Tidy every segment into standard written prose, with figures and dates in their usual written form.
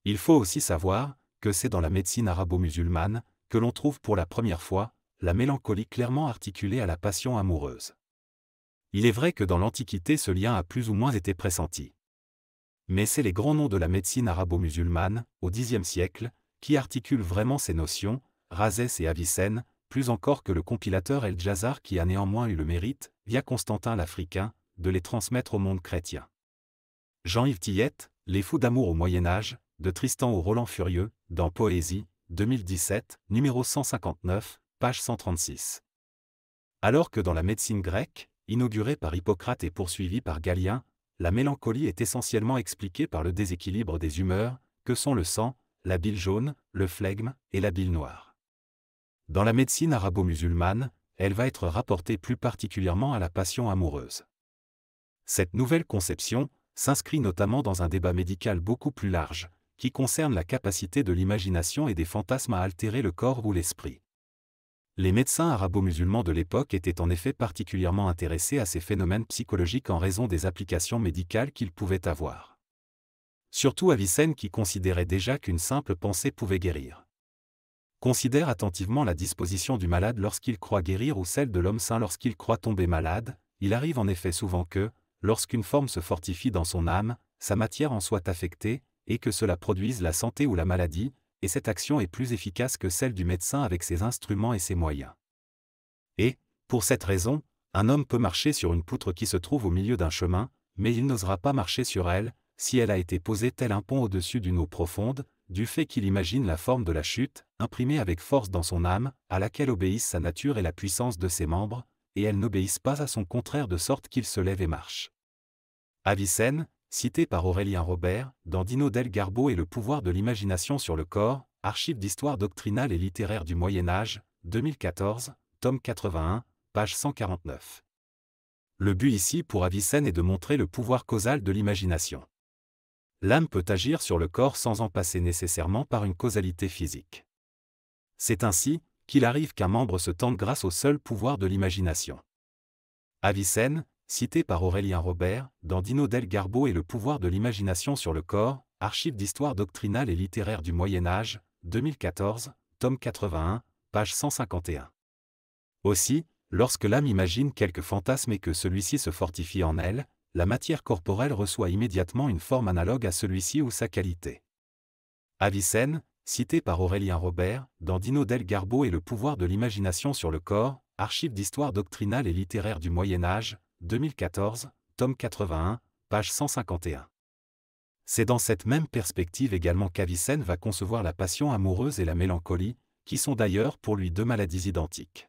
Il faut aussi savoir que c'est dans la médecine arabo-musulmane que l'on trouve pour la première fois la mélancolie clairement articulée à la passion amoureuse. Il est vrai que dans l'Antiquité ce lien a plus ou moins été pressenti. Mais c'est les grands noms de la médecine arabo-musulmane, au Xe siècle, qui articulent vraiment ces notions, Rhazès et Avicenne, plus encore que le compilateur El-Jazar qui a néanmoins eu le mérite, via Constantin l'Africain, de les transmettre au monde chrétien. Jean-Yves Tillette, Les fous d'amour au Moyen-Âge, de Tristan au Roland Furieux, dans Poésie, 2017, numéro 159, page 136. Alors que dans la médecine grecque, inaugurée par Hippocrate et poursuivie par Galien, la mélancolie est essentiellement expliquée par le déséquilibre des humeurs, que sont le sang, la bile jaune, le flegme et la bile noire. Dans la médecine arabo-musulmane, elle va être rapportée plus particulièrement à la passion amoureuse. Cette nouvelle conception s'inscrit notamment dans un débat médical beaucoup plus large, qui concerne la capacité de l'imagination et des fantasmes à altérer le corps ou l'esprit. Les médecins arabo-musulmans de l'époque étaient en effet particulièrement intéressés à ces phénomènes psychologiques en raison des applications médicales qu'ils pouvaient avoir. Surtout Avicenne qui considérait déjà qu'une simple pensée pouvait guérir. Considère attentivement la disposition du malade lorsqu'il croit guérir ou celle de l'homme sain lorsqu'il croit tomber malade. Il arrive en effet souvent que, lorsqu'une forme se fortifie dans son âme, sa matière en soit affectée, et que cela produise la santé ou la maladie, et cette action est plus efficace que celle du médecin avec ses instruments et ses moyens. Et, pour cette raison, un homme peut marcher sur une poutre qui se trouve au milieu d'un chemin, mais il n'osera pas marcher sur elle, si elle a été posée tel un pont au-dessus d'une eau profonde, du fait qu'il imagine la forme de la chute, imprimée avec force dans son âme, à laquelle obéissent sa nature et la puissance de ses membres, et elles n'obéissent pas à son contraire de sorte qu'il se lève et marche. Avicenne, cité par Aurélien Robert, dans Dino del Garbo et le pouvoir de l'imagination sur le corps, archives d'histoire doctrinale et littéraire du Moyen-Âge, 2014, tome 81, page 149. Le but ici pour Avicenne est de montrer le pouvoir causal de l'imagination. L'âme peut agir sur le corps sans en passer nécessairement par une causalité physique. C'est ainsi qu'il arrive qu'un membre se tende grâce au seul pouvoir de l'imagination. Avicenne, cité par Aurélien Robert, dans Dino del Garbo et le pouvoir de l'imagination sur le corps, archives d'histoire doctrinale et littéraire du Moyen-Âge, 2014, tome 81, page 151. Aussi, lorsque l'âme imagine quelque fantasme et que celui-ci se fortifie en elle, la matière corporelle reçoit immédiatement une forme analogue à celui-ci ou sa qualité. Avicenne, cité par Aurélien Robert, dans Dino del Garbo et le pouvoir de l'imagination sur le corps, archives d'histoire doctrinale et littéraire du Moyen-Âge, 2014, tome 81, page 151. C'est dans cette même perspective également qu'Avicenne va concevoir la passion amoureuse et la mélancolie, qui sont d'ailleurs pour lui deux maladies identiques.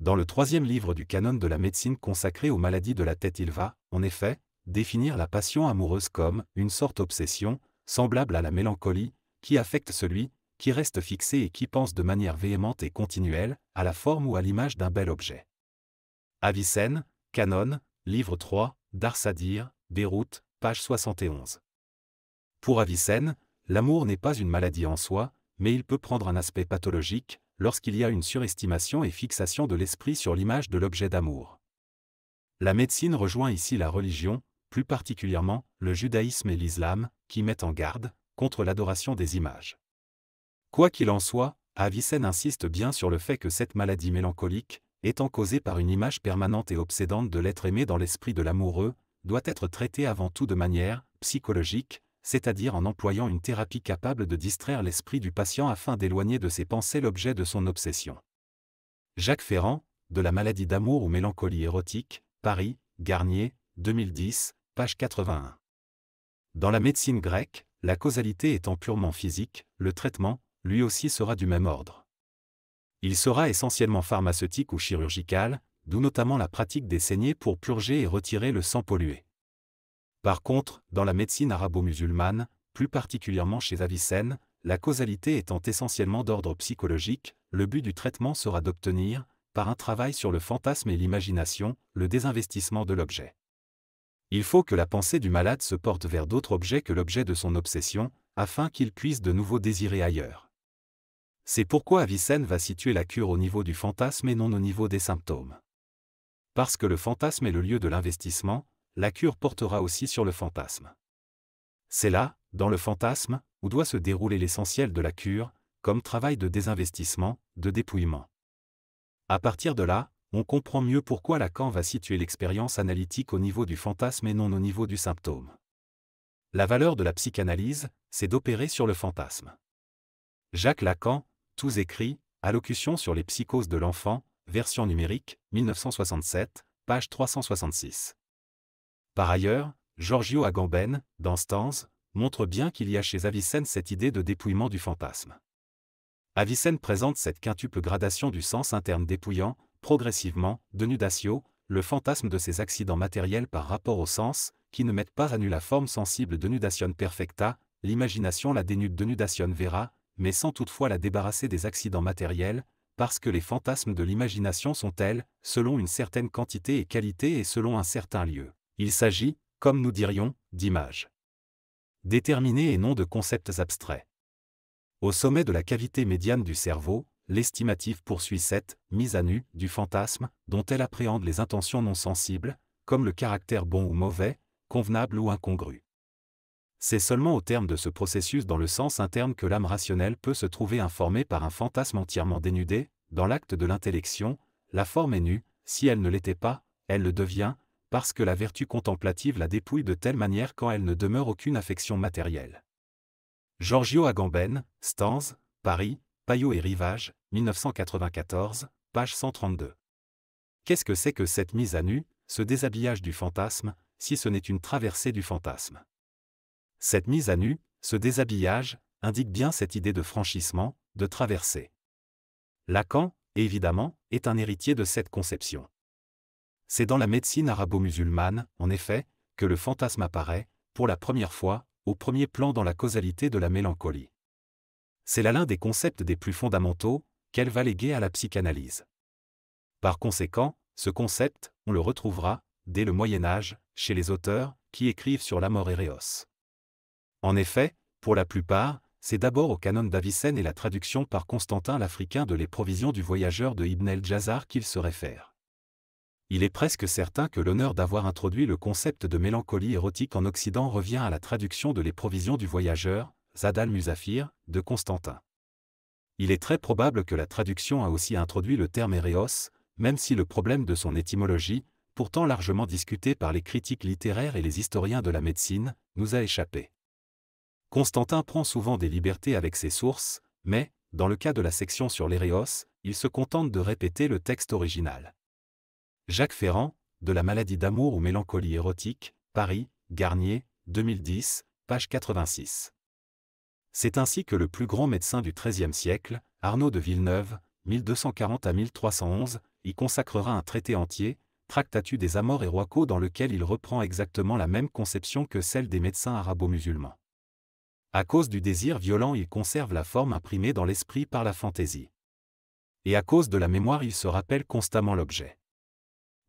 Dans le troisième livre du canon de la médecine consacré aux maladies de la tête, il va, en effet, définir la passion amoureuse comme une sorte d'obsession, semblable à la mélancolie, qui affecte celui qui reste fixé et qui pense de manière véhémente et continuelle, à la forme ou à l'image d'un bel objet. Avicenne, Canon, livre 3, Darsadir, Beyrouth, page 71. Pour Avicenne, l'amour n'est pas une maladie en soi, mais il peut prendre un aspect pathologique, lorsqu'il y a une surestimation et fixation de l'esprit sur l'image de l'objet d'amour. La médecine rejoint ici la religion, plus particulièrement le judaïsme et l'islam, qui mettent en garde contre l'adoration des images. Quoi qu'il en soit, Avicenne insiste bien sur le fait que cette maladie mélancolique, étant causée par une image permanente et obsédante de l'être aimé dans l'esprit de l'amoureux, doit être traitée avant tout de manière psychologique, c'est-à-dire en employant une thérapie capable de distraire l'esprit du patient afin d'éloigner de ses pensées l'objet de son obsession. Jacques Ferrand, de la maladie d'amour ou mélancolie érotique, Paris, Garnier, 2010, page 81. Dans la médecine grecque, la causalité étant purement physique, le traitement, lui aussi sera du même ordre. Il sera essentiellement pharmaceutique ou chirurgical, d'où notamment la pratique des saignées pour purger et retirer le sang pollué. Par contre, dans la médecine arabo-musulmane, plus particulièrement chez Avicenne, la causalité étant essentiellement d'ordre psychologique, le but du traitement sera d'obtenir, par un travail sur le fantasme et l'imagination, le désinvestissement de l'objet. Il faut que la pensée du malade se porte vers d'autres objets que l'objet de son obsession, afin qu'il puisse de nouveau désirer ailleurs. C'est pourquoi Avicenne va situer la cure au niveau du fantasme et non au niveau des symptômes. Parce que le fantasme est le lieu de l'investissement, la cure portera aussi sur le fantasme. C'est là, dans le fantasme, où doit se dérouler l'essentiel de la cure, comme travail de désinvestissement, de dépouillement. À partir de là, on comprend mieux pourquoi Lacan va situer l'expérience analytique au niveau du fantasme et non au niveau du symptôme. La valeur de la psychanalyse, c'est d'opérer sur le fantasme. Jacques Lacan, Tous écrits, Allocution sur les psychoses de l'enfant, version numérique, 1967, page 366. Par ailleurs, Giorgio Agamben, dans Stanze, montre bien qu'il y a chez Avicenne cette idée de dépouillement du fantasme. Avicenne présente cette quintuple gradation du sens interne dépouillant, progressivement, denudatio, le fantasme de ses accidents matériels par rapport au sens, qui ne mettent pas à nu la forme sensible denudation perfecta, l'imagination la dénude denudation vera, mais sans toutefois la débarrasser des accidents matériels, parce que les fantasmes de l'imagination sont tels, selon une certaine quantité et qualité et selon un certain lieu. Il s'agit, comme nous dirions, d'images déterminées et non de concepts abstraits. Au sommet de la cavité médiane du cerveau, l'estimative poursuit cette mise à nu du fantasme, dont elle appréhende les intentions non sensibles, comme le caractère bon ou mauvais, convenable ou incongru. C'est seulement au terme de ce processus dans le sens interne que l'âme rationnelle peut se trouver informée par un fantasme entièrement dénudé, dans l'acte de l'intellection, la forme est nue, si elle ne l'était pas, elle le devient, parce que la vertu contemplative la dépouille de telle manière quand elle ne demeure aucune affection matérielle. Giorgio Agamben, Stanze, Paris, Payot et Rivage, 1994, page 132. Qu'est-ce que c'est que cette mise à nu, ce déshabillage du fantasme, si ce n'est une traversée du fantasme? Cette mise à nu, ce déshabillage, indique bien cette idée de franchissement, de traversée. Lacan, évidemment, est un héritier de cette conception. C'est dans la médecine arabo-musulmane, en effet, que le fantasme apparaît, pour la première fois, au premier plan dans la causalité de la mélancolie. C'est là l'un des concepts des plus fondamentaux, qu'elle va léguer à la psychanalyse. Par conséquent, ce concept, on le retrouvera, dès le Moyen-Âge, chez les auteurs, qui écrivent sur l'amor ereos. En effet, pour la plupart, c'est d'abord au canon d'Avicenne et la traduction par Constantin l'Africain de Les Provisions du voyageur de Ibn el-Jazar qu'ils se réfèrent. Il est presque certain que l'honneur d'avoir introduit le concept de mélancolie érotique en Occident revient à la traduction de Les Provisions du voyageur, Zad al-Musafir, de Constantin. Il est très probable que la traduction a aussi introduit le terme éréos, même si le problème de son étymologie, pourtant largement discuté par les critiques littéraires et les historiens de la médecine, nous a échappé. Constantin prend souvent des libertés avec ses sources, mais, dans le cas de la section sur l'éréos, il se contente de répéter le texte original. Jacques Ferrand, De la maladie d'amour ou mélancolie érotique, Paris, Garnier, 2010, page 86. C'est ainsi que le plus grand médecin du XIIIe siècle, Arnaud de Villeneuve, 1240 à 1311, y consacrera un traité entier, Tractatus des Amors Eroico, dans lequel il reprend exactement la même conception que celle des médecins arabo-musulmans. À cause du désir violent, il conserve la forme imprimée dans l'esprit par la fantaisie. Et à cause de la mémoire, il se rappelle constamment l'objet.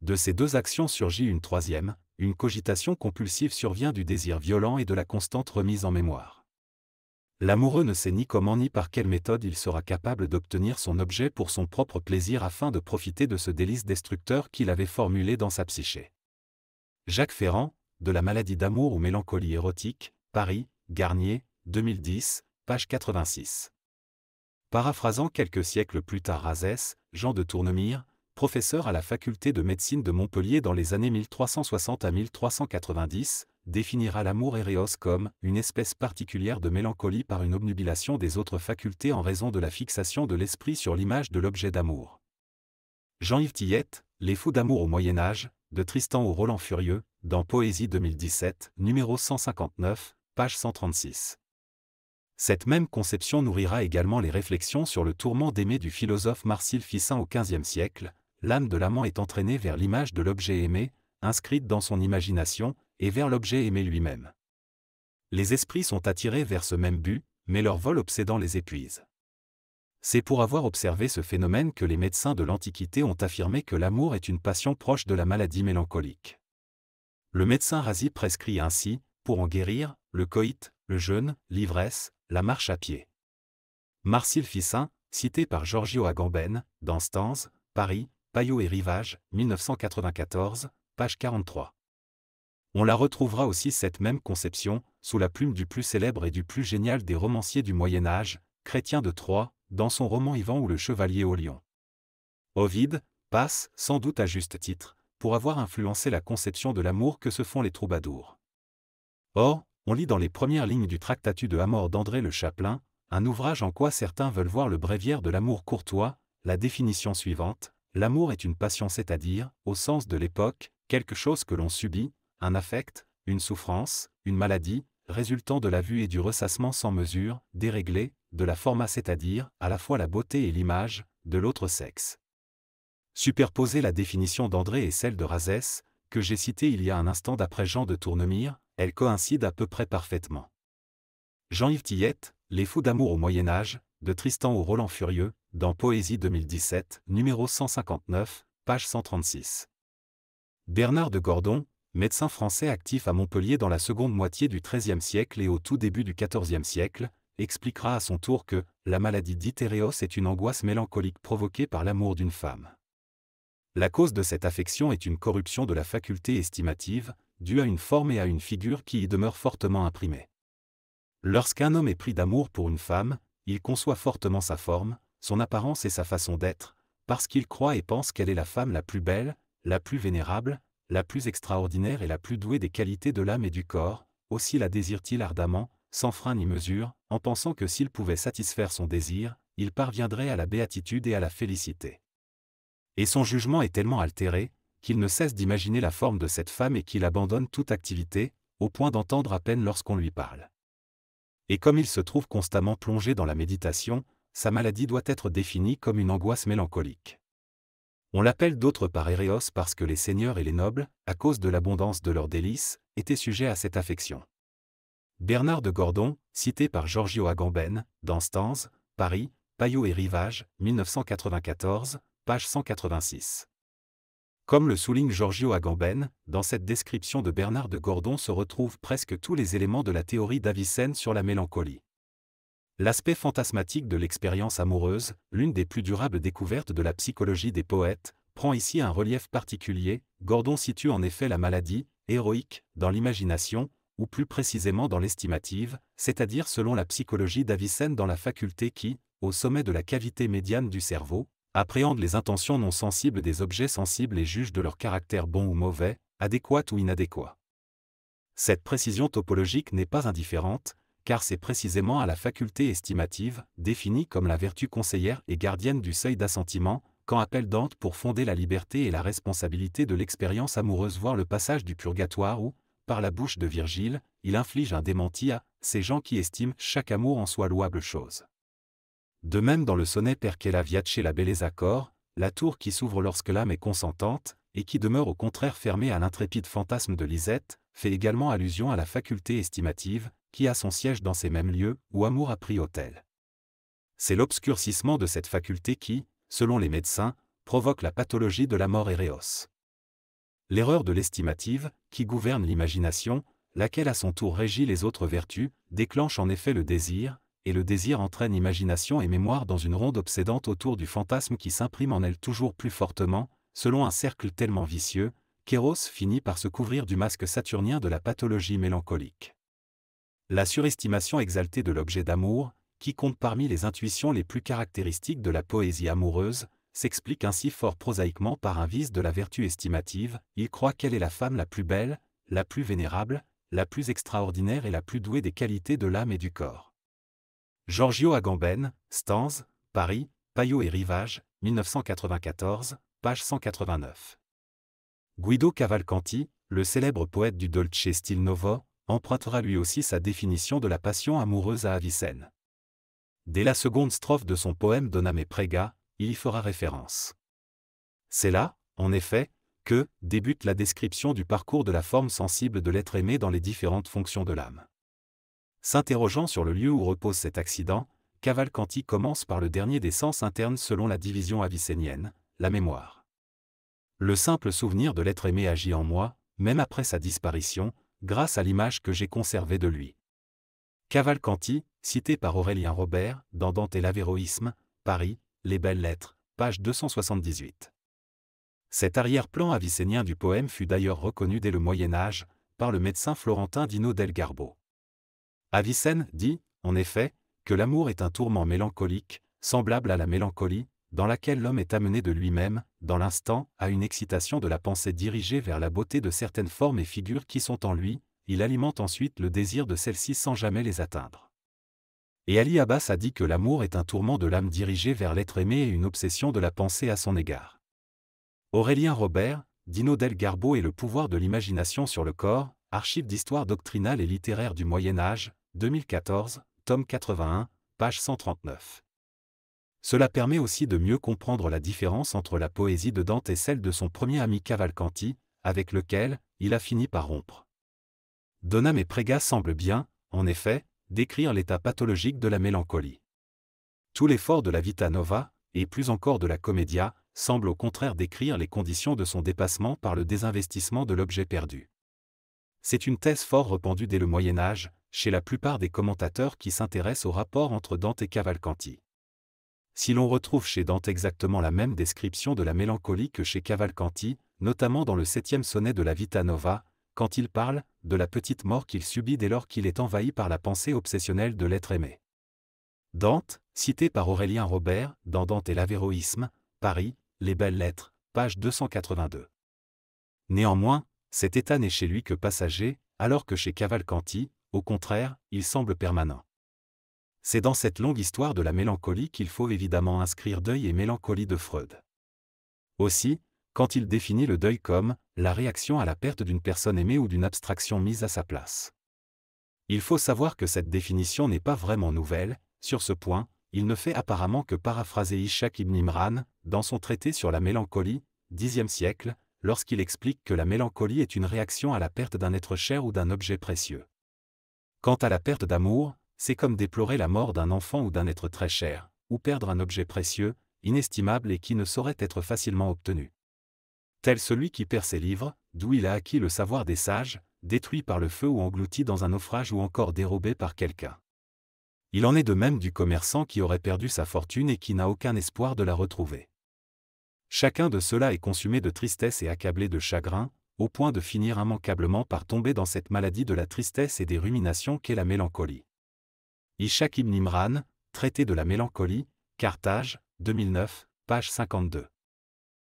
De ces deux actions surgit une troisième, une cogitation compulsive survient du désir violent et de la constante remise en mémoire. L'amoureux ne sait ni comment ni par quelle méthode il sera capable d'obtenir son objet pour son propre plaisir afin de profiter de ce délice destructeur qu'il avait formulé dans sa psyché. Jacques Ferrand, De la maladie d'amour ou mélancolie érotique, Paris, Garnier, 2010, page 86. Paraphrasant quelques siècles plus tard Razès, Jean de Tournemire, professeur à la faculté de médecine de Montpellier dans les années 1360 à 1390, définira l'amour éréos comme une espèce particulière de mélancolie par une obnubilation des autres facultés en raison de la fixation de l'esprit sur l'image de l'objet d'amour. Jean-Yves Tillette, Les fous d'amour au Moyen-Âge, de Tristan au Roland Furieux, dans Poésie 2017, numéro 159, page 136. Cette même conception nourrira également les réflexions sur le tourment d'aimer du philosophe Marcille Ficin au XVe siècle. L'âme de l'amant est entraînée vers l'image de l'objet aimé, inscrite dans son imagination, et vers l'objet aimé lui-même. Les esprits sont attirés vers ce même but, mais leur vol obsédant les épuise. C'est pour avoir observé ce phénomène que les médecins de l'Antiquité ont affirmé que l'amour est une passion proche de la maladie mélancolique. Le médecin Razi prescrit ainsi, pour en guérir, le coït, le jeûne, l'ivresse, la marche à pied. Marcille Ficin, cité par Giorgio Agamben, dans Stanze, Paris, Payot et Rivage, 1994, page 43. On la retrouvera aussi cette même conception, sous la plume du plus célèbre et du plus génial des romanciers du Moyen-Âge, Chrétien de Troyes, dans son roman Yvan ou le Chevalier au Lion. Ovide passe, sans doute à juste titre, pour avoir influencé la conception de l'amour que se font les troubadours. Or, on lit dans les premières lignes du Tractatus de Amor d'André Le Chapelain, un ouvrage en quoi certains veulent voir le bréviaire de l'amour courtois, la définition suivante: l'amour est une passion, c'est-à-dire, au sens de l'époque, quelque chose que l'on subit, un affect, une souffrance, une maladie, résultant de la vue et du ressassement sans mesure, déréglé, de la forma, c'est-à-dire, à la fois la beauté et l'image, de l'autre sexe. Superposer la définition d'André et celle de Rhazès, que j'ai citée il y a un instant d'après Jean de Tournemire, elles coïncident à peu près parfaitement. Jean-Yves Tillette, Les fous d'amour au Moyen-Âge, de Tristan au Roland Furieux, dans Poésie 2017, numéro 159, page 136. Bernard de Gordon, médecin français actif à Montpellier dans la seconde moitié du XIIIe siècle et au tout début du XIVe siècle, expliquera à son tour que la maladie d'Ithéréos est une angoisse mélancolique provoquée par l'amour d'une femme. La cause de cette affection est une corruption de la faculté estimative, due à une forme et à une figure qui y demeurent fortement imprimées. Lorsqu'un homme est pris d'amour pour une femme, il conçoit fortement sa forme, son apparence et sa façon d'être, parce qu'il croit et pense qu'elle est la femme la plus belle, la plus vénérable, la plus extraordinaire et la plus douée des qualités de l'âme et du corps, aussi la désire-t-il ardemment, sans frein ni mesure, en pensant que s'il pouvait satisfaire son désir, il parviendrait à la béatitude et à la félicité. Et son jugement est tellement altéré, qu'il ne cesse d'imaginer la forme de cette femme et qu'il abandonne toute activité, au point d'entendre à peine lorsqu'on lui parle. Et comme il se trouve constamment plongé dans la méditation, sa maladie doit être définie comme une angoisse mélancolique. On l'appelle d'autre part Éréos parce que les seigneurs et les nobles, à cause de l'abondance de leurs délices, étaient sujets à cette affection. Bernard de Gordon, cité par Giorgio Agamben, dans Stanze, Paris, Payot et Rivage, 1994, page 186. Comme le souligne Giorgio Agamben, dans cette description de Bernard de Gordon se retrouvent presque tous les éléments de la théorie d'Avicenne sur la mélancolie. L'aspect fantasmatique de l'expérience amoureuse, l'une des plus durables découvertes de la psychologie des poètes, prend ici un relief particulier. Gordon situe en effet la maladie, héroïque, dans l'imagination, ou plus précisément dans l'estimative, c'est-à-dire selon la psychologie d'Avicenne dans la faculté qui, au sommet de la cavité médiane du cerveau, appréhende les intentions non sensibles des objets sensibles et juge de leur caractère bon ou mauvais, adéquat ou inadéquat. Cette précision topologique n'est pas indifférente, car c'est précisément à la faculté estimative, définie comme la vertu conseillère et gardienne du seuil d'assentiment, qu'en appelle Dante pour fonder la liberté et la responsabilité de l'expérience amoureuse, voire le passage du purgatoire où, par la bouche de Virgile, il inflige un démenti à ces gens qui estiment chaque amour en soi louable chose. De même dans le sonnet Perché la viace la bellezza cor, la tour qui s'ouvre lorsque l'âme est consentante, et qui demeure au contraire fermée à l'intrépide fantasme de Lisette, fait également allusion à la faculté estimative, qui a son siège dans ces mêmes lieux où amour a pris hôtel. C'est l'obscurcissement de cette faculté qui, selon les médecins, provoque la pathologie de la mort Éréos. L'erreur de l'estimative, qui gouverne l'imagination, laquelle à son tour régit les autres vertus, déclenche en effet le désir, et le désir entraîne imagination et mémoire dans une ronde obsédante autour du fantasme qui s'imprime en elle toujours plus fortement, selon un cercle tellement vicieux, qu'Éros finit par se couvrir du masque saturnien de la pathologie mélancolique. La surestimation exaltée de l'objet d'amour, qui compte parmi les intuitions les plus caractéristiques de la poésie amoureuse, s'explique ainsi fort prosaïquement par un vice de la vertu estimative. Il croit qu'elle est la femme la plus belle, la plus vénérable, la plus extraordinaire et la plus douée des qualités de l'âme et du corps. Giorgio Agamben, Stanze, Paris, Payot et Rivage, 1994, page 189. Guido Cavalcanti, le célèbre poète du Dolce Stil Novo, empruntera lui aussi sa définition de la passion amoureuse à Avicenne. Dès la seconde strophe de son poème Donna me prega, il y fera référence. C'est là, en effet, que débute la description du parcours de la forme sensible de l'être aimé dans les différentes fonctions de l'âme. S'interrogeant sur le lieu où repose cet accident, Cavalcanti commence par le dernier des sens internes selon la division avicénienne, la mémoire. Le simple souvenir de l'être aimé agit en moi, même après sa disparition, grâce à l'image que j'ai conservée de lui. Cavalcanti, cité par Aurélien Robert, dans Dante et l'Avéroïsme, Paris, Les Belles Lettres, page 278. Cet arrière-plan avicénien du poème fut d'ailleurs reconnu dès le Moyen Âge, par le médecin florentin Dino del Garbo. Avicenne dit, en effet, que l'amour est un tourment mélancolique, semblable à la mélancolie, dans laquelle l'homme est amené de lui-même, dans l'instant, à une excitation de la pensée dirigée vers la beauté de certaines formes et figures qui sont en lui, il alimente ensuite le désir de celles-ci sans jamais les atteindre. Et Ali Abbas a dit que l'amour est un tourment de l'âme dirigé vers l'être aimé et une obsession de la pensée à son égard. Aurélien Robert, Dino del Garbo et le pouvoir de l'imagination sur le corps, archives d'histoire doctrinale et littéraire du Moyen-Âge, 2014, tome 81, page 139. Cela permet aussi de mieux comprendre la différence entre la poésie de Dante et celle de son premier ami Cavalcanti, avec lequel il a fini par rompre. Donham et Préga semblent bien, en effet, décrire l'état pathologique de la mélancolie. Tout l'effort de la Vita Nova, et plus encore de la Commedia, semble au contraire décrire les conditions de son dépassement par le désinvestissement de l'objet perdu. C'est une thèse fort répandue dès le Moyen-Âge, chez la plupart des commentateurs qui s'intéressent au rapport entre Dante et Cavalcanti. Si l'on retrouve chez Dante exactement la même description de la mélancolie que chez Cavalcanti, notamment dans le 7e sonnet de la Vita Nova, quand il parle de la petite mort qu'il subit dès lors qu'il est envahi par la pensée obsessionnelle de l'être aimé. Dante, cité par Aurélien Robert, dans Dante et l'Avéroïsme, Paris, Les Belles Lettres, page 282. Néanmoins, cet état n'est chez lui que passager, alors que chez Cavalcanti, au contraire, il semble permanent. C'est dans cette longue histoire de la mélancolie qu'il faut évidemment inscrire Deuil et mélancolie de Freud. Aussi, quand il définit le deuil comme la réaction à la perte d'une personne aimée ou d'une abstraction mise à sa place. Il faut savoir que cette définition n'est pas vraiment nouvelle. Sur ce point, il ne fait apparemment que paraphraser Ishaq ibn Imran, dans son traité sur la mélancolie, Xe siècle, lorsqu'il explique que la mélancolie est une réaction à la perte d'un être cher ou d'un objet précieux. Quant à la perte d'amour, c'est comme déplorer la mort d'un enfant ou d'un être très cher, ou perdre un objet précieux, inestimable et qui ne saurait être facilement obtenu. Tel celui qui perd ses livres, d'où il a acquis le savoir des sages, détruit par le feu ou englouti dans un naufrage ou encore dérobé par quelqu'un. Il en est de même du commerçant qui aurait perdu sa fortune et qui n'a aucun espoir de la retrouver. Chacun de ceux-là est consumé de tristesse et accablé de chagrin, au point de finir immanquablement par tomber dans cette maladie de la tristesse et des ruminations qu'est la mélancolie. Ishaq ibn Imran, Traité de la mélancolie, Carthage, 2009, page 52.